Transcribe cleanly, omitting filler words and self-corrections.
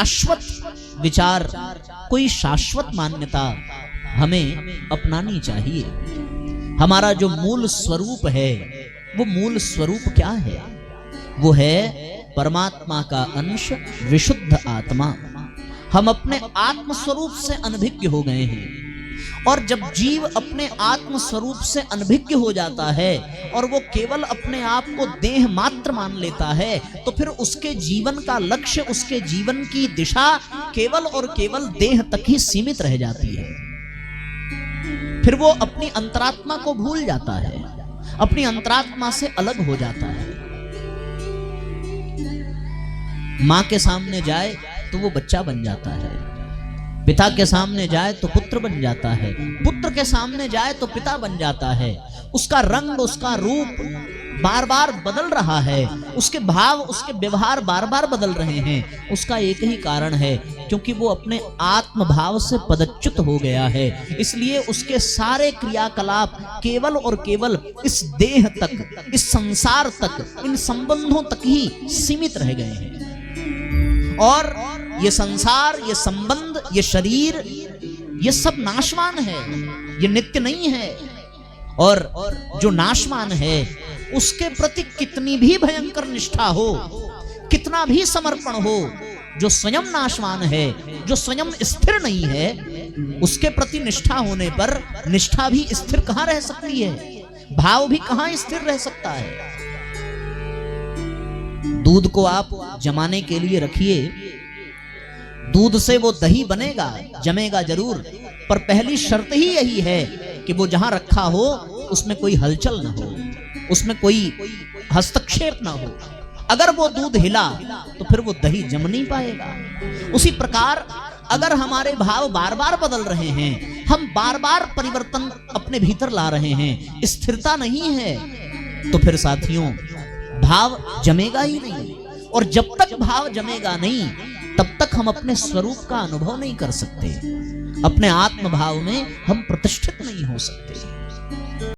शाश्वत विचार, कोई शाश्वत मान्यता हमें अपनानी चाहिए। हमारा जो मूल स्वरूप है, वो मूल स्वरूप क्या है? वो है परमात्मा का अंश, विशुद्ध आत्मा। हम अपने आत्म स्वरूप से अनभिज्ञ हो गए हैं, और जब जीव अपने आत्म स्वरूप से अनभिज्ञ हो जाता है और वो केवल अपने आप को देह मात्र मान लेता है, तो फिर उसके जीवन का लक्ष्य, उसके जीवन की दिशा केवल और केवल देह तक ही सीमित रह जाती है। फिर वो अपनी अंतरात्मा को भूल जाता है, अपनी अंतरात्मा से अलग हो जाता है। मां के सामने जाए तो वो बच्चा बन जाता है, पिता के सामने जाए तो पुत्र बन जाता है, पुत्र के सामने जाए तो पिता बन जाता है। उसका रंग, उसका रूप बार बार बदल रहा है, उसके भाव, उसके व्यवहार बार बार बदल रहे हैं। उसका एक ही कारण है, क्योंकि वो अपने आत्म भाव से पदच्युत हो गया है। इसलिए उसके सारे क्रियाकलाप केवल और केवल इस देह तक, इस संसार तक, इन संबंधों तक ही सीमित रह गए हैं। और ये संसार, ये संबंध, ये शरीर, ये सब नाशवान है, ये नित्य नहीं है। और जो नाशवान है उसके प्रति कितनी भी भयंकर निष्ठा हो, कितना भी समर्पण हो, जो स्वयं नाशवान है, जो स्वयं स्थिर नहीं है, उसके प्रति निष्ठा होने पर निष्ठा भी स्थिर कहां रह सकती है? भाव भी कहां स्थिर रह सकता है? दूध को आप जमाने के लिए रखिए, दूध से वो दही बनेगा, जमेगा जरूर, पर पहली शर्त ही यही है कि वो जहां रखा हो उसमें कोई हलचल ना हो, उसमें कोई हस्तक्षेप ना हो। अगर वो दूध हिला तो फिर वो दही जम नहीं पाएगा। उसी प्रकार अगर हमारे भाव बार बार बदल रहे हैं, हम बार बार परिवर्तन अपने भीतर ला रहे हैं, स्थिरता नहीं है, तो फिर साथियों भाव जमेगा ही नहीं। और जब तक भाव जमेगा नहीं, तब तक हम अपने स्वरूप का अनुभव नहीं कर सकते, अपने आत्म भाव में हम प्रतिष्ठित नहीं हो सकते।